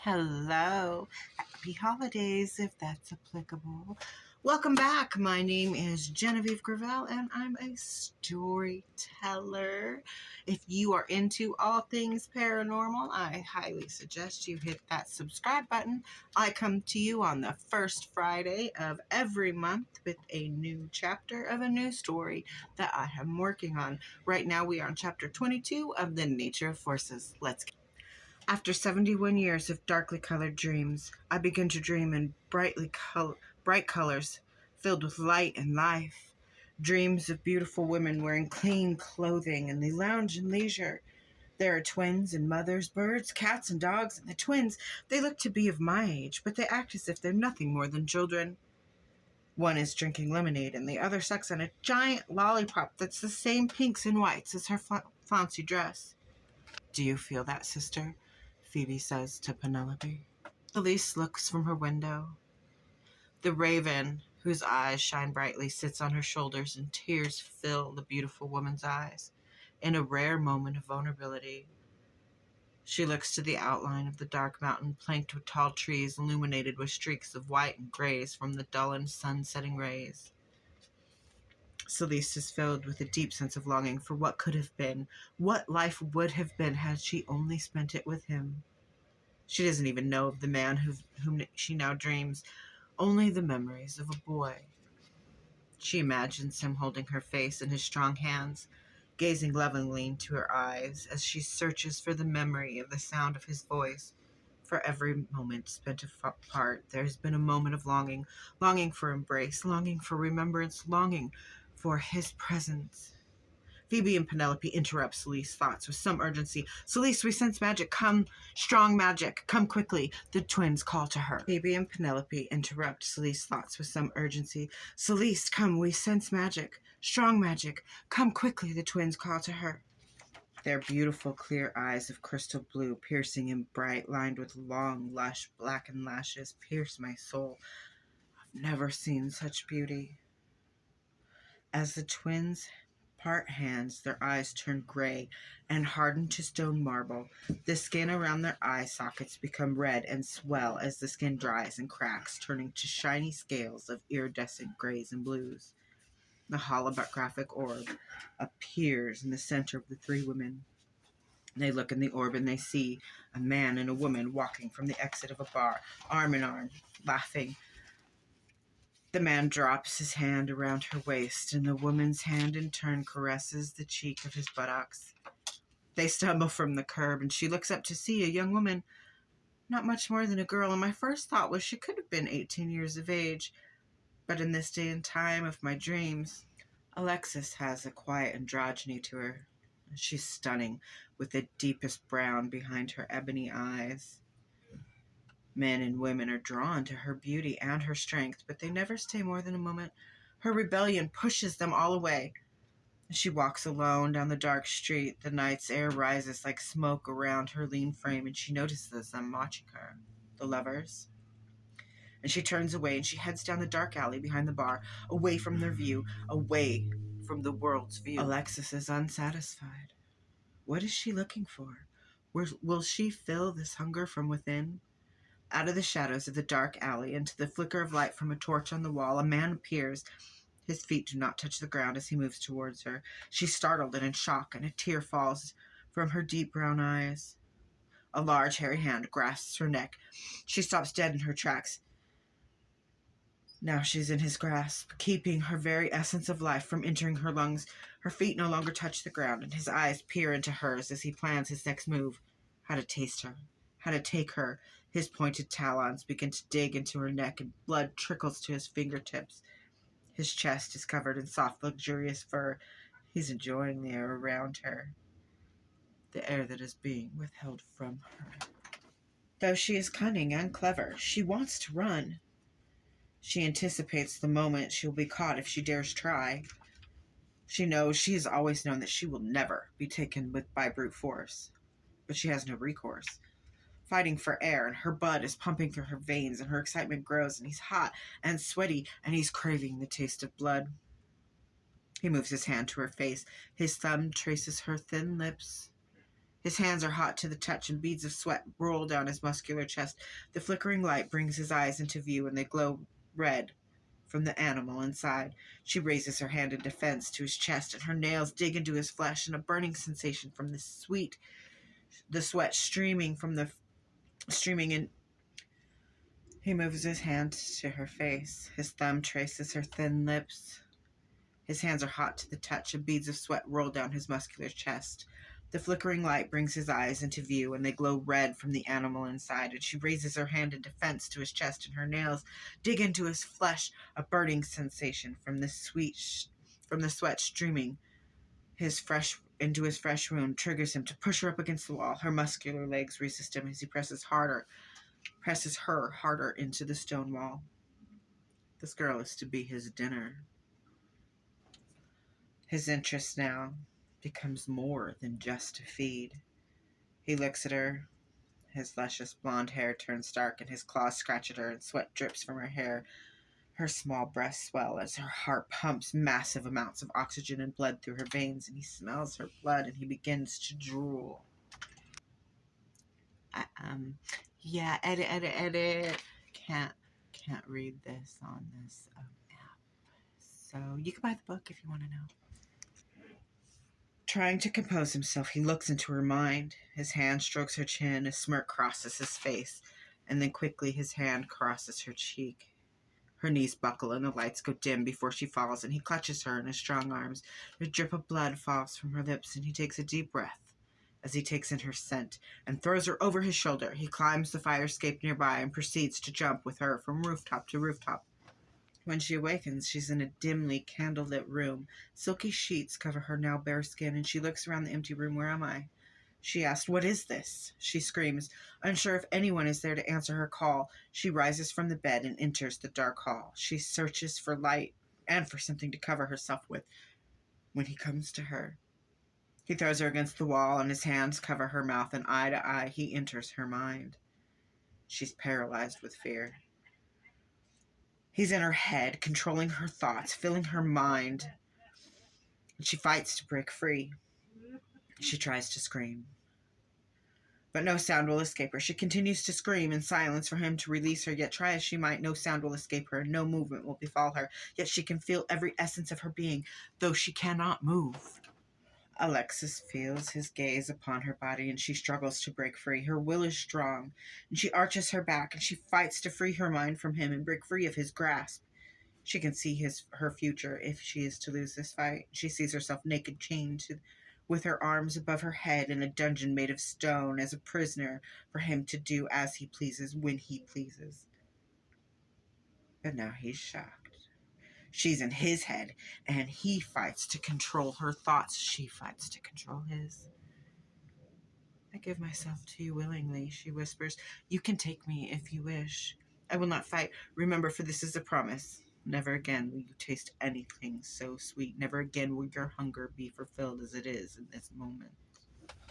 Hello. Happy holidays, if that's applicable. Welcome back. My name is Genevieve Gravel, and I'm a storyteller. If you are into all things paranormal, I highly suggest you hit that subscribe button. I come to you on the first Friday of every month with a new chapter of a new story that I am working on. Right now, we are on chapter 22 of The Nature of Forces. Let's get. After 71 years of darkly colored dreams, I begin to dream in bright colors, filled with light and life. Dreams of beautiful women wearing clean clothing, and they lounge in leisure. There are twins and mothers, birds, cats, and dogs, and the twins, they look to be of my age, but they act as if they're nothing more than children. One is drinking lemonade, and the other sucks on a giant lollipop that's the same pinks and whites as her flouncy dress. Do you feel that, sister? Phoebe says to Penelope. Elise looks from her window. The raven, whose eyes shine brightly, sits on her shoulders, and tears fill the beautiful woman's eyes. In a rare moment of vulnerability, she looks to the outline of the dark mountain, planked with tall trees, illuminated with streaks of white and grays from the dullened sun-setting rays. Celeste is filled with a deep sense of longing for what could have been, what life would have been had she only spent it with him. She doesn't even know of the man whom she now dreams, only the memories of a boy. She imagines him holding her face in his strong hands, gazing lovingly into her eyes as she searches for the memory of the sound of his voice. For every moment spent apart, there has been a moment of longing, longing for embrace, longing for remembrance, longing for his presence. Phoebe and Penelope interrupt Celise's thoughts with some urgency. Celeste, we sense magic. Come, strong magic. Come quickly. The twins call to her. Phoebe and Penelope interrupt Celise's thoughts with some urgency. Celeste, come, we sense magic. Strong magic. Come quickly, the twins call to her. Their beautiful, clear eyes of crystal blue, piercing and bright, lined with long, lush, blackened lashes, pierce my soul. I've never seen such beauty. As the twins part hands, their eyes turn gray and harden to stone marble. The skin around their eye sockets become red and swell as the skin dries and cracks, turning to shiny scales of iridescent grays and blues. The holographic orb appears in the center of the three women. They look in the orb and they see a man and a woman walking from the exit of a bar, arm in arm, laughing. The man drops his hand around her waist, and the woman's hand in turn caresses the cheek of his buttocks. They stumble from the curb, and she looks up to see a young woman, not much more than a girl, and my first thought was she could have been 18 years of age. But in this day and time of my dreams, Alexis has a quiet androgyny to her. She's stunning, with the deepest brown behind her ebony eyes. Men and women are drawn to her beauty and her strength, but they never stay more than a moment. Her rebellion pushes them all away. As she walks alone down the dark street, the night's air rises like smoke around her lean frame, and she notices them watching her, the lovers. And she turns away, and she heads down the dark alley behind the bar, away from their view, away from the world's view. Alexis is unsatisfied. What is she looking for? Will she fill this hunger from within? Out of the shadows of the dark alley, into the flicker of light from a torch on the wall, a man appears. His feet do not touch the ground as he moves towards her. She's startled and in shock, and a tear falls from her deep brown eyes. A large, hairy hand grasps her neck. She stops dead in her tracks. Now she's in his grasp, keeping her very essence of life from entering her lungs. Her feet no longer touch the ground, and his eyes peer into hers as he plans his next move. How to taste her, how to take her. His pointed talons begin to dig into her neck, and blood trickles to his fingertips. His chest is covered in soft, luxurious fur. He's enjoying the air around her, the air that is being withheld from her. Though she is cunning and clever, she wants to run. She anticipates the moment she will be caught if she dares try. She has always known that she will never be taken by brute force, but she has no recourse. Fighting for air, and her blood is pumping through her veins, and her excitement grows, and he's hot and sweaty, and he's craving the taste of blood. He moves his hand to her face. His thumb traces her thin lips. His hands are hot to the touch, and beads of sweat roll down his muscular chest. The flickering light brings his eyes into view, and they glow red from the animal inside. She raises her hand in defense to his chest, and her nails dig into his flesh, and a burning sensation from the sweat streaming in. He moves his hand to her face. His thumb traces her thin lips. His hands are hot to the touch, and beads of sweat roll down his muscular chest. The flickering light brings his eyes into view, and they glow red from the animal inside, and she raises her hand in defense to his chest, and her nails dig into his flesh, a burning sensation from the sweat streaming into his fresh wound triggers him to push her up against the wall. Her muscular legs resist him as he presses her harder into the stone wall. This girl is to be his dinner. His interest now becomes more than just to feed. He looks at her. His luscious blonde hair turns dark, and his claws scratch at her, and sweat drips from her hair. Her small breasts swell as her heart pumps massive amounts of oxygen and blood through her veins, and he smells her blood, and he begins to drool. Yeah, edit. Can't read this on this app. So you can buy the book if you want to know. Trying to compose himself, he looks into her mind. His hand strokes her chin, a smirk crosses his face, and then quickly his hand crosses her cheek. Her knees buckle and the lights go dim before she falls, and he clutches her in his strong arms. A drip of blood falls from her lips, and he takes a deep breath as he takes in her scent and throws her over his shoulder. He climbs the fire escape nearby and proceeds to jump with her from rooftop to rooftop. When she awakens, she's in a dimly candlelit room. Silky sheets cover her now bare skin, and she looks around the empty room. Where am I? She asked, "What is this?" She screams, unsure if anyone is there to answer her call. She rises from the bed and enters the dark hall. She searches for light and for something to cover herself with when he comes to her. He throws her against the wall, and his hands cover her mouth, and eye to eye he enters her mind. She's paralyzed with fear. He's in her head, controlling her thoughts, filling her mind. And she fights to break free. She tries to scream, but no sound will escape her. She continues to scream in silence for him to release her, yet try as she might, no sound will escape her, and no movement will befall her. Yet she can feel every essence of her being, though she cannot move. Alexis feels his gaze upon her body, and she struggles to break free. Her will is strong, and she arches her back, and she fights to free her mind from him and break free of his grasp. She can see her future if she is to lose this fight. She sees herself naked, chained with her arms above her head in a dungeon made of stone, as a prisoner for him to do as he pleases when he pleases. But now he's shocked. She's in his head, and he fights to control her thoughts. She fights to control his. "I give myself to you willingly," she whispers. "You can take me if you wish. I will not fight. Remember, for this is a promise. Never again will you taste anything so sweet. Never again will your hunger be fulfilled as it is in this moment."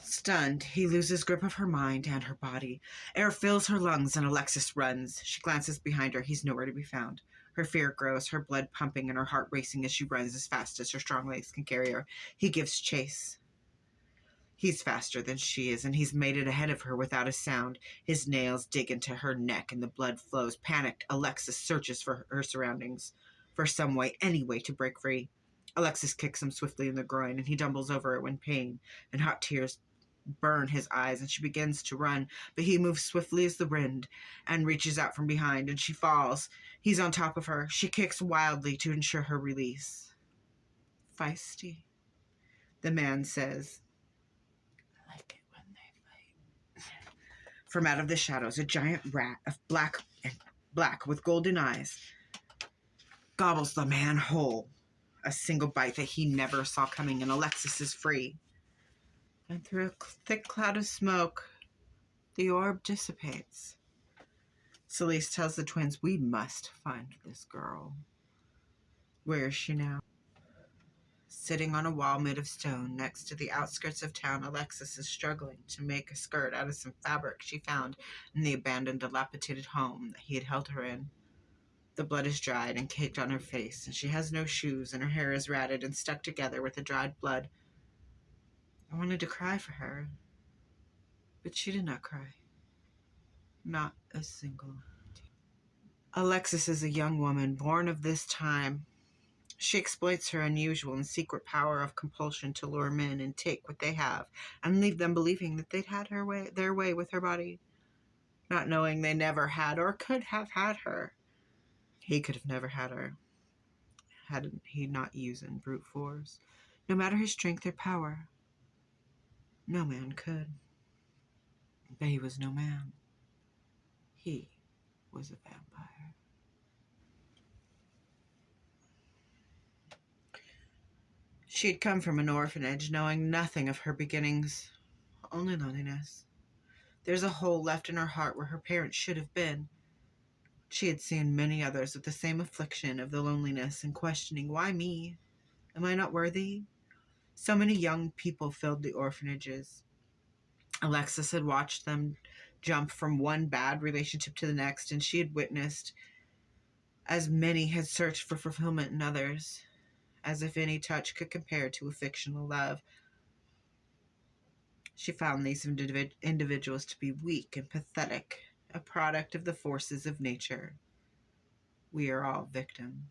Stunned, he loses grip of her mind and her body. Air fills her lungs, and Alexis runs. She glances behind her. He's nowhere to be found. Her fear grows, her blood pumping and her heart racing as she runs as fast as her strong legs can carry her. He gives chase. He's faster than she is, and he's made it ahead of her without a sound. His nails dig into her neck, and the blood flows. Panicked, Alexis searches for her surroundings, for some way, any way to break free. Alexis kicks him swiftly in the groin, and he tumbles over it when pain and hot tears burn his eyes, and she begins to run, but he moves swiftly as the wind and reaches out from behind, and she falls. He's on top of her. She kicks wildly to ensure her release. "Feisty," the man says. "I like it when they fight." From out of the shadows, a giant rat of black with golden eyes gobbles the man whole. A single bite that he never saw coming, and Alexis is free. And through a thick cloud of smoke, the orb dissipates. Celeste tells the twins, "We must find this girl." Where is she now? Sitting on a wall made of stone next to the outskirts of town, Alexis is struggling to make a skirt out of some fabric she found in the abandoned, dilapidated home that he had held her in. The blood is dried and caked on her face, and she has no shoes, and her hair is ratted and stuck together with the dried blood. I wanted to cry for her, But she did not cry. Not a single tear. Alexis is a young woman born of this time. She exploits her unusual and secret power of compulsion to lure men and take what they have and leave them believing that they'd had their way with her body, not knowing they never had or could have had her. He could have never had her had he not used brute force. No matter his strength or power, no man could. But he was no man. He was a vampire. She had come from an orphanage, knowing nothing of her beginnings, only loneliness. There's a hole left in her heart where her parents should have been. She had seen many others with the same affliction of the loneliness and questioning, why me? Am I not worthy? So many young people filled the orphanages. Alexis had watched them jump from one bad relationship to the next, and she had witnessed as many had searched for fulfillment in others, as if any touch could compare to a fictional love. She found these individuals to be weak and pathetic, a product of the forces of nature. We are all victims.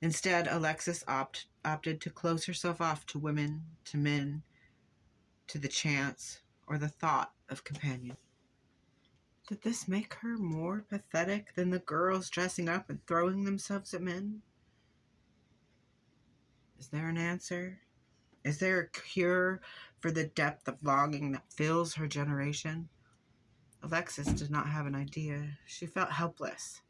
Instead, Alexis opted to close herself off to women, to men, to the chance or the thought of companion. Did this make her more pathetic than the girls dressing up and throwing themselves at men? Is there an answer? Is there a cure for the depth of longing that fills her generation? Alexis did not have an idea. She felt helpless.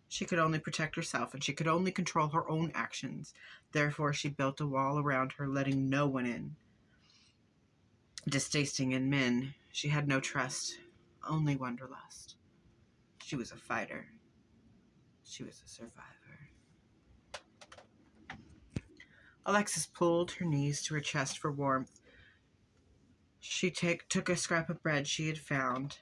She could only protect herself, and she could only control her own actions. Therefore, she built a wall around her, letting no one in. Distasting in men, she had no trust, only wanderlust. She was a fighter. She was a survivor. Alexis pulled her knees to her chest for warmth. She took a scrap of bread she had found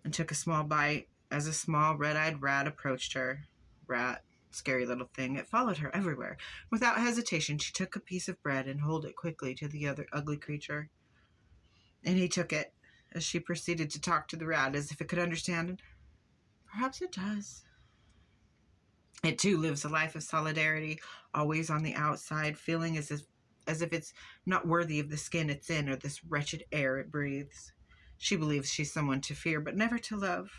and took a small bite as a small red-eyed rat approached her. Rat, scary little thing, it followed her everywhere. Without hesitation, she took a piece of bread and held it quickly to the other ugly creature. And he took it as she proceeded to talk to the rat as if it could understand. And perhaps it does. It too lives a life of solidarity, always on the outside, feeling as if it's not worthy of the skin it's in or this wretched air it breathes. She believes she's someone to fear, but never to love.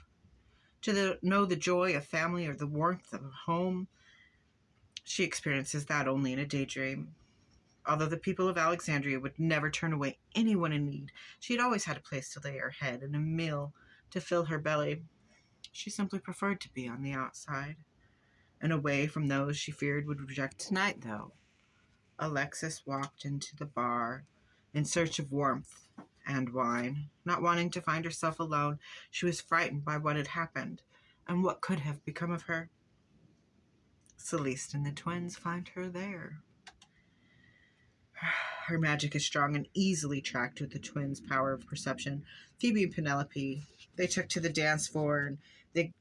To know the joy of family or the warmth of home, she experiences that only in a daydream. Although the people of Alexandria would never turn away anyone in need, she had always had a place to lay her head and a meal to fill her belly. She simply preferred to be on the outside and away from those she feared would reject. Tonight, though, Alexis walked into the bar in search of warmth and wine. Not wanting to find herself alone, she was frightened by what had happened and what could have become of her. Celeste and the twins find her there. Her magic is strong and easily tracked with the twins' power of perception. Phoebe and Penelope, they took to the dance floor and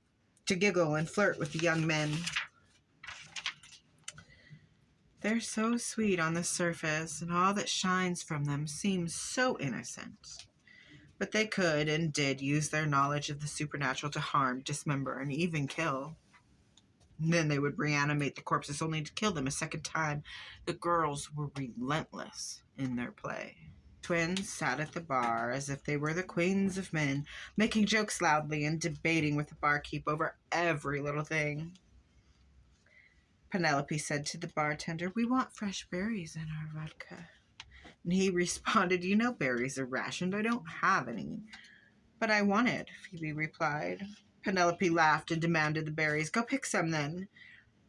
to giggle and flirt with the young men. They're so sweet on the surface, and all that shines from them seems so innocent. But they could and did use their knowledge of the supernatural to harm, dismember, and even kill. And then they would reanimate the corpses only to kill them a second time. The girls were relentless in their play. Twins sat at the bar as if they were the queens of men, making jokes loudly and debating with the barkeep over every little thing. Penelope said to the bartender, "We want fresh berries in our vodka." And he responded, "You know berries are rationed. I don't have any." "But I wanted," Phoebe replied. Penelope laughed and demanded the berries. "Go pick some, then."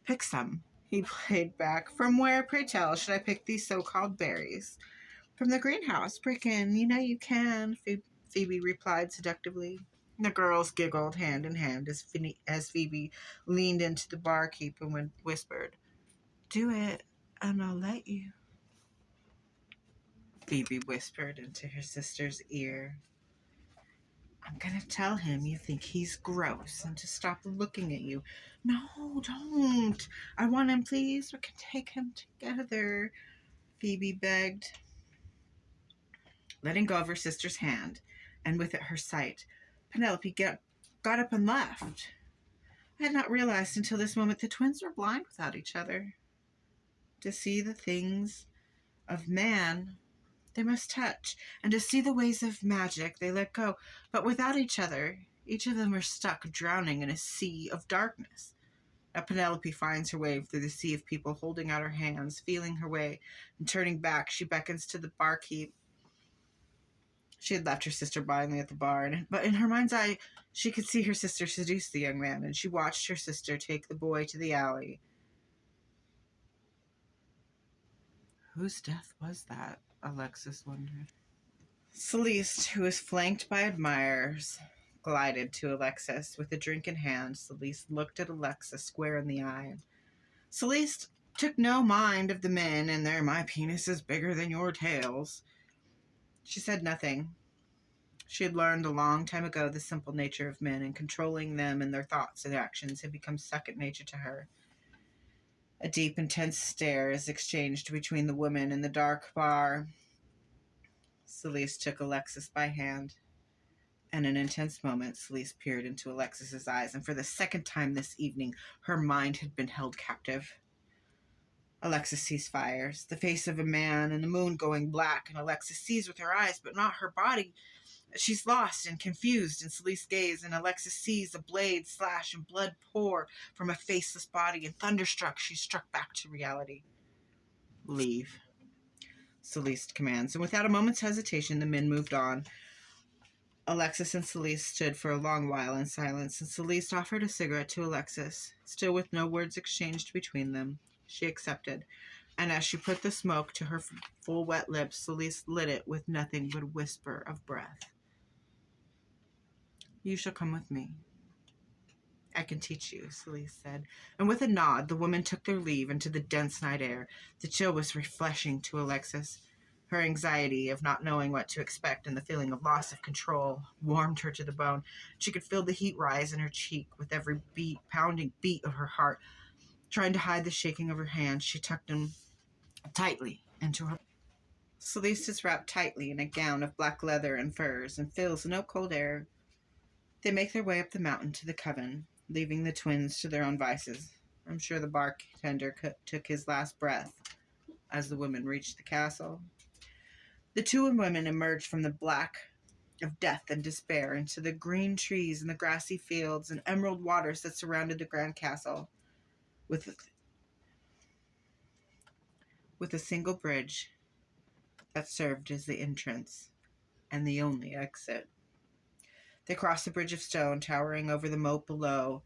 "Pick some," he played back. "From where, pray tell, should I pick these so-called berries?" "From the greenhouse. Break in. You know you can," Phoebe replied seductively. The girls giggled hand in hand as Phoebe leaned into the barkeep and whispered, "Do it, and I'll let you." Phoebe whispered into her sister's ear, "I'm going to tell him you think he's gross and to stop looking at you." "No, don't. I want him, please. We can take him together," Phoebe begged. letting go of her sister's hand, and with it her sight. Penelope got up and left. I had not realized until this moment the twins were blind without each other. To see the things of man, they must touch, and to see the ways of magic, they let go. But without each other, each of them were stuck, drowning in a sea of darkness. Now Penelope finds her way through the sea of people, holding out her hands, feeling her way, and turning back, she beckons to the barkeep. She had left her sister blindly at the bar, but in her mind's eye, she could see her sister seduce the young man, and she watched her sister take the boy to the alley. Whose death was that? Alexis wondered. Celeste, who was flanked by admirers, glided to Alexis. With a drink in hand, Celeste looked at Alexis square in the eye. Celeste took no mind of the men and their "my penis is bigger than your tails." She said nothing. She had learned a long time ago the simple nature of men, and controlling them and their thoughts and actions had become second nature to her. A deep, intense stare is exchanged between the women in the dark bar. Celeste took Alexis by hand. In an intense moment, Celeste peered into Alexis's eyes, and for the second time this evening, her mind had been held captive. Alexis sees fires, the face of a man, and the moon going black, and Alexis sees with her eyes, but not her body. She's lost and confused in Celeste's gaze, and Alexis sees a blade slash and blood pour from a faceless body, and thunderstruck, she's struck back to reality. "Leave," Celeste commands, and without a moment's hesitation, the men moved on. Alexis and Celeste stood for a long while in silence, and Celeste offered a cigarette to Alexis. Still with no words exchanged between them, she accepted, and as she put the smoke to her full wet lips, Celeste lit it with nothing but a whisper of breath. "You shall come with me. I can teach you," Celeste said, and with a nod, the women took their leave into the dense night air. The chill was refreshing to Alexis. Her anxiety of not knowing what to expect and the feeling of loss of control warmed her to the bone. She could feel the heat rise in her cheek with every pounding beat of her heart. Trying to hide the shaking of her hands, she tucked them tightly into her. Celeste is wrapped tightly in a gown of black leather and furs, and feels no cold air. They make their way up the mountain to the coven, leaving the twins to their own vices. I'm sure the bartender took his last breath as the women reached the castle. The two women emerged from the black of death and despair into the green trees and the grassy fields and emerald waters that surrounded the grand castle, with a single bridge that served as the entrance and the only exit. They crossed the bridge of stone towering over the moat below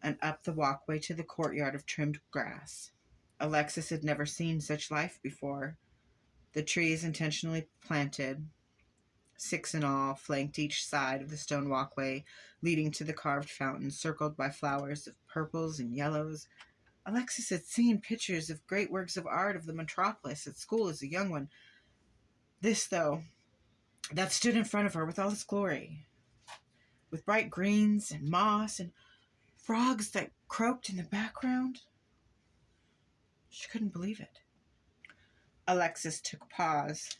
and up the walkway to the courtyard of trimmed grass. Alexis had never seen such life before. The trees, intentionally planted, 6 in all, flanked each side of the stone walkway, leading to the carved fountain, circled by flowers of purples and yellows. Alexis had seen pictures of great works of art of the metropolis at school as a young one. This, though, that stood in front of her with all its glory, with bright greens and moss and frogs that croaked in the background. She couldn't believe it. Alexis took pause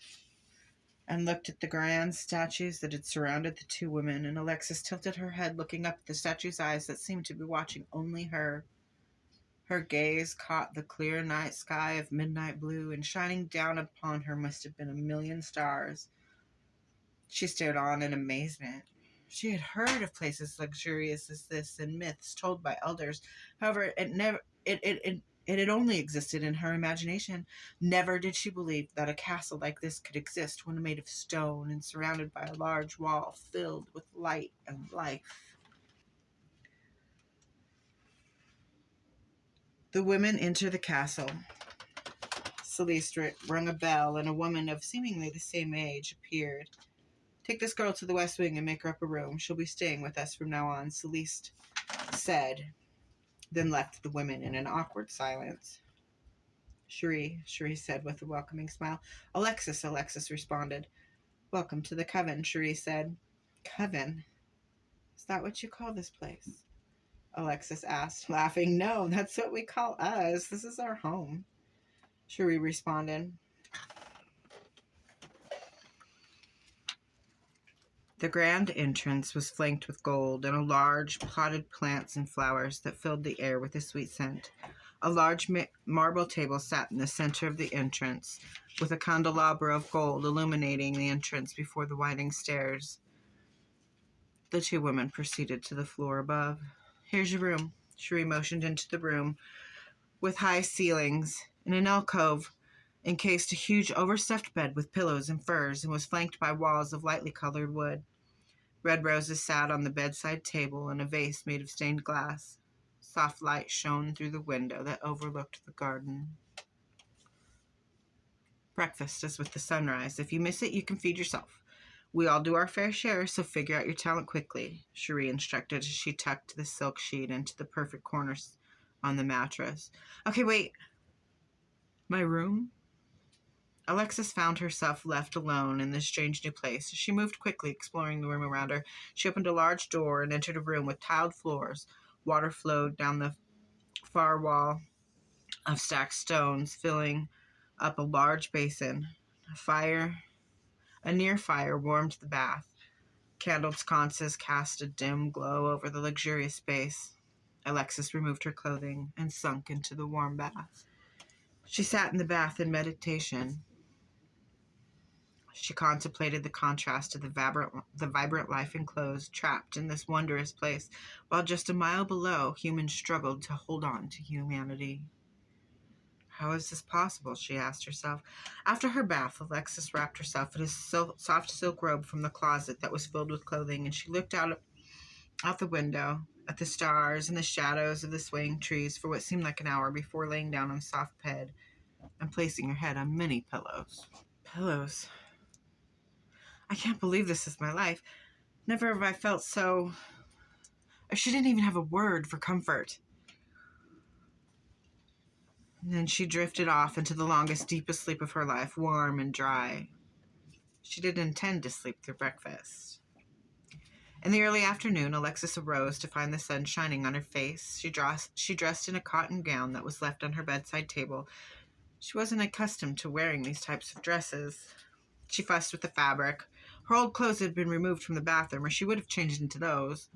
and looked at the grand statues that had surrounded the two women, and Alexis tilted her head, looking up at the statue's eyes that seemed to be watching only her. Her gaze caught the clear night sky of midnight blue, and shining down upon her must have been a million stars. She stared on in amazement. She had heard of places luxurious as this in myths told by elders. However, it had only existed in her imagination. Never did she believe that a castle like this could exist when made of stone and surrounded by a large wall filled with light and life. The women enter the castle. Celeste rung a bell, and a woman of seemingly the same age appeared. "Take this girl to the west wing and make her up a room. She'll be staying with us from now on," Celeste said, then left the women in an awkward silence. Cherie said with a welcoming smile. Alexis responded. "Welcome to the coven," Cherie said. "Coven? Is that what you call this place?" Alexis asked, laughing. "No, that's what we call us. This is our home," Cherie responded. The grand entrance was flanked with gold, and a large potted plants and flowers that filled the air with a sweet scent. A large marble table sat in the center of the entrance, with a candelabra of gold illuminating the entrance before the winding stairs. The two women proceeded to the floor above. "Here's your room." Cherie motioned into the room with high ceilings. In an alcove encased a huge overstuffed bed with pillows and furs, and was flanked by walls of lightly colored wood. Red roses sat on the bedside table in a vase made of stained glass. Soft light shone through the window that overlooked the garden. "Breakfast is with the sunrise. If you miss it, you can feed yourself. We all do our fair share, so figure out your talent quickly," Cherie instructed as she tucked the silk sheet into the perfect corners on the mattress. "Okay, wait. My room?" Alexis found herself left alone in this strange new place. She moved quickly, exploring the room around her. She opened a large door and entered a room with tiled floors. Water flowed down the far wall of stacked stones, filling up a large basin. A near fire warmed the bath. Candled sconces cast a dim glow over the luxurious space. Alexis removed her clothing and sunk into the warm bath. She sat in the bath in meditation. She contemplated the contrast of the vibrant life enclosed, trapped in this wondrous place, while just a mile below, humans struggled to hold on to humanity. How is this possible? She asked herself. After her bath, Alexis wrapped herself in a soft silk robe from the closet that was filled with clothing, and she looked out the window at the stars and the shadows of the swaying trees for what seemed like an hour before laying down on a soft bed and placing her head on many pillows. Pillows. I can't believe this is my life. Never have I felt so... She didn't even have a word for comfort. And then she drifted off into the longest, deepest sleep of her life, warm and dry. She didn't intend to sleep through breakfast. In the early afternoon, Alexis arose to find the sun shining on her face. She dressed in a cotton gown that was left on her bedside table. She wasn't accustomed to wearing these types of dresses. She fussed with the fabric. Her old clothes had been removed from the bathroom, or she would have changed into those.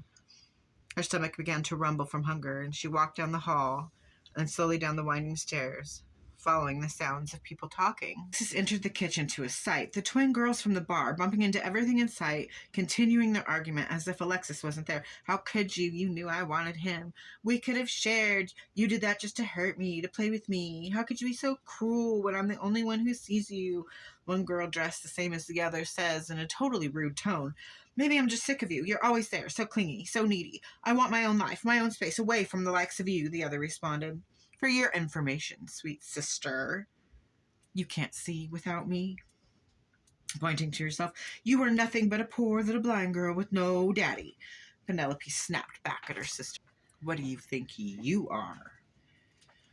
Her stomach began to rumble from hunger, and she walked down the hall and slowly down the winding stairs, following the sounds of people talking. Alexis entered the kitchen to a sight. The twin girls from the bar, bumping into everything in sight, continuing their argument as if Alexis wasn't there. "How could you? You knew I wanted him. We could have shared. You did that just to hurt me, to play with me. How could you be so cruel when I'm the only one who sees you?" One girl, dressed the same as the other, says in a totally rude tone. "Maybe I'm just sick of you. You're always there, so clingy, so needy. I want my own life, my own space, away from the likes of you," the other responded. "For your information, sweet sister, you can't see without me." Pointing to herself, "You are nothing but a poor little blind girl with no daddy." Penelope snapped back at her sister. "What do you think you are?"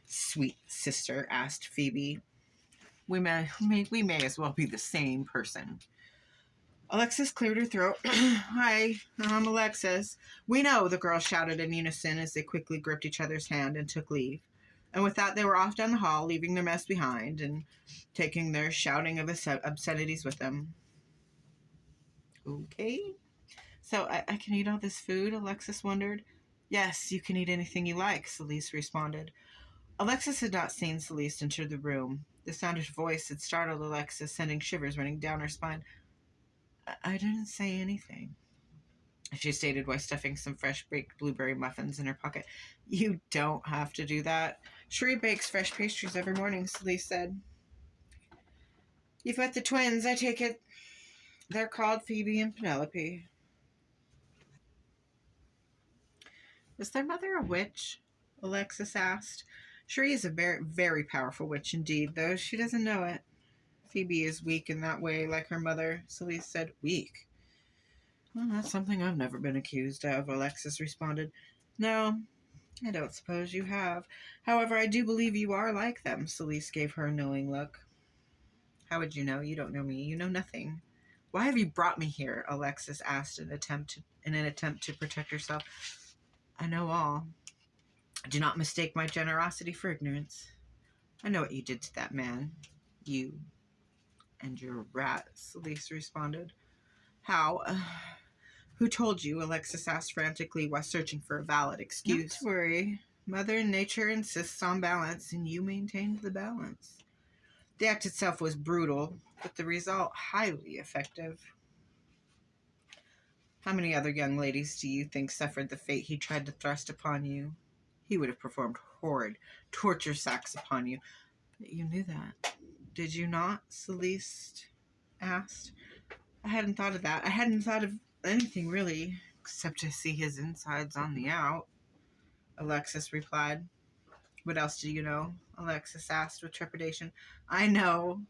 "Sweet sister," asked Phoebe. We may as well be the same person." Alexis cleared her throat. "Hi, I'm Alexis." "We know," the girls shouted in unison as they quickly gripped each other's hand and took leave. And with that, they were off down the hall, leaving their mess behind and taking their shouting of obscenities with them. "Okay. So I can eat all this food?" Alexis wondered. "Yes, you can eat anything you like," Celeste responded. Alexis had not seen Celeste enter the room. The sound of her voice had startled Alexis, sending shivers running down her spine. I didn't say anything," she stated while stuffing some fresh-baked blueberry muffins in her pocket. "You don't have to do that. Cherie bakes fresh pastries every morning," Celeste said. "You've met the twins, I take it. They're called Phoebe and Penelope." "Is their mother a witch?" Alexis asked. "Cherie is a very, very powerful witch indeed, though she doesn't know it." "Phoebe is weak in that way, like her mother," Celeste said. "Weak? Well, that's something I've never been accused of," Alexis responded. "No, I don't suppose you have. However, I do believe you are like them." Celeste gave her a knowing look. "How would you know? You don't know me. You know nothing." "Why have you brought me here?" Alexis asked in an attempt to protect herself. "I know all. Do not mistake my generosity for ignorance. I know what you did to that man. You and your rat," Celeste responded. "How?" Who told you? Alexis asked frantically while searching for a valid excuse. Not to worry. Mother Nature insists on balance, and you maintained the balance. The act itself was brutal, but the result highly effective. How many other young ladies do you think suffered the fate he tried to thrust upon you? He would have performed horrid torture sacks upon you. But you knew that, did you not? Celeste asked. I hadn't thought of that. I hadn't thought of anything really, except to see his insides on the out, Alexis replied. What else do you know? Alexis asked with trepidation. I know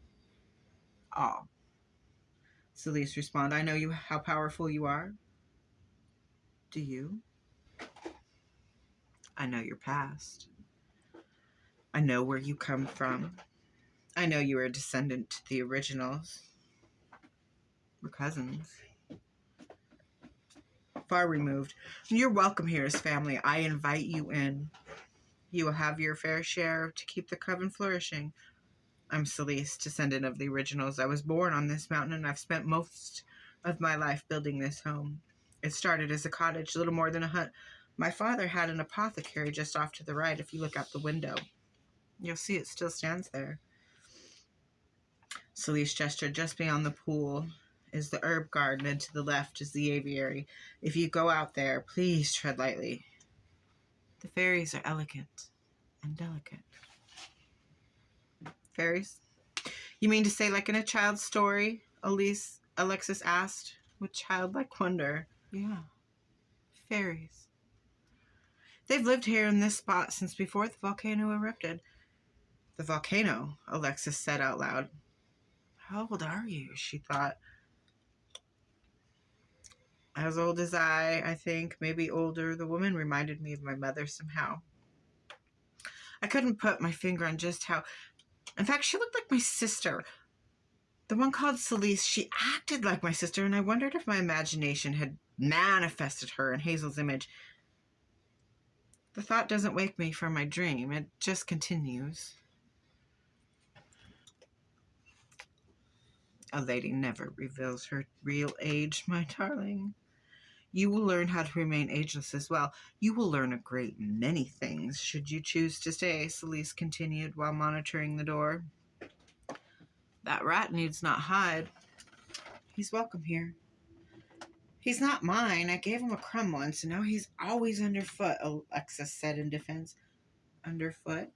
all. Celeste responded. I know you how powerful you are. Do you? I know your past. I know where you come from. I know you are a descendant to the originals. We're cousins. Far removed. You're welcome here as family. I invite you in. You will have your fair share to keep the coven flourishing. I'm Celeste, descendant of the originals. I was born on this mountain, and I've spent most of my life building this home. It started as a cottage, little more than a hut. My father had an apothecary just off to the right. If you look out the window, you'll see it still stands there. Celeste gestured. Just beyond the pool is the herb garden, and to the left is the aviary. If you go out there, please tread lightly. The fairies are elegant and delicate. Fairies? You mean to say like in a child's story? Alexis asked with childlike wonder. Yeah. Fairies. They've lived here in this spot since before the volcano erupted. The volcano, Alexis said out loud. How old are you? She thought. As old as I think, maybe older. The woman reminded me of my mother somehow. I couldn't put my finger on just how. In fact, she looked like my sister. The one called Celeste, she acted like my sister, and I wondered if my imagination had manifested her in Hazel's image. The thought doesn't wake me from my dream. It just continues. A lady never reveals her real age, my darling. You will learn how to remain ageless as well. You will learn a great many things, should you choose to stay, Celeste continued while monitoring the door. That rat needs not hide. He's welcome here. He's not mine. I gave him a crumb once, and now he's always underfoot, Alexis said in defense. Underfoot?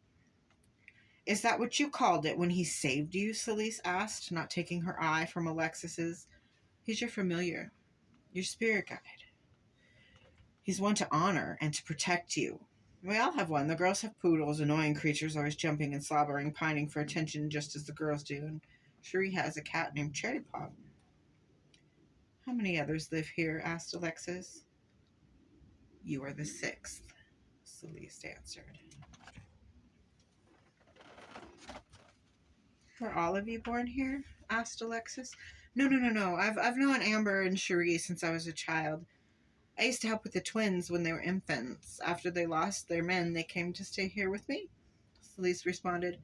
Is that what you called it when he saved you? Celeste asked, not taking her eye from Alexis's. He's your familiar, your spirit guide. He's one to honor and to protect you. We all have one. The girls have poodles, annoying creatures always jumping and slobbering, pining for attention just as the girls do. And Cherie has a cat named Cherry Pop. How many others live here? Asked Alexis. You are the sixth, Celeste answered. Were all of you born here? Asked Alexis. No. I've known Amber and Cherie since I was a child. I used to help with the twins when they were infants. After they lost their men, they came to stay here with me. Celeste responded.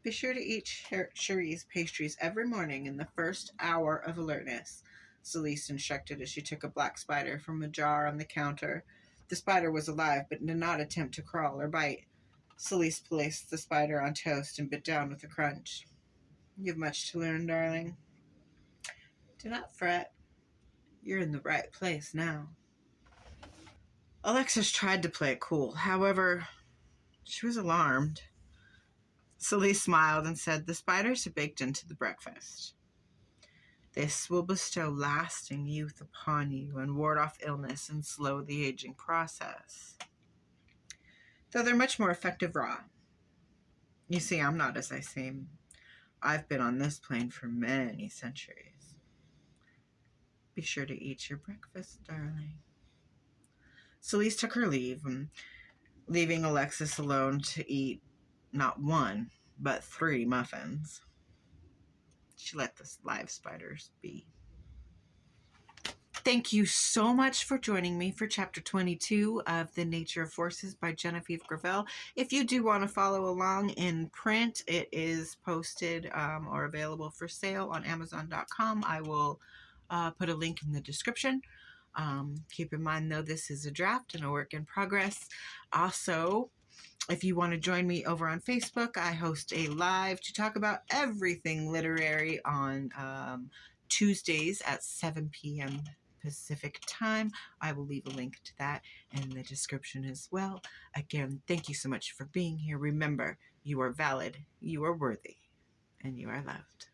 Be sure to eat Cherie's pastries every morning in the first hour of alertness, Celeste instructed as she took a black spider from a jar on the counter. The spider was alive, but did not attempt to crawl or bite. Celeste placed the spider on toast and bit down with a crunch. You have much to learn, darling. Do not fret. You're in the right place now. Alexis tried to play it cool. However, she was alarmed. Celeste smiled and said, the spiders are baked into the breakfast. This will bestow lasting youth upon you and ward off illness and slow the aging process. Though they're much more effective raw. You see, I'm not as I seem. I've been on this plane for many centuries. Be sure to eat your breakfast, darling. Celeste took her leave, leaving Alexis alone to eat not one, but 3 muffins. She let the live spiders be. Thank you so much for joining me for Chapter 22 of The Nature of Forces by Genevieve Gravel. If you do want to follow along in print, it is posted or available for sale on Amazon.com. I will put a link in the description. Keep in mind, though, this is a draft and a work in progress. Also, if you want to join me over on Facebook, I host a live to talk about everything literary on Tuesdays at 7 p.m. Pacific time. I will leave a link to that in the description as well. Again, thank you so much for being here. Remember, you are valid, you are worthy, and you are loved.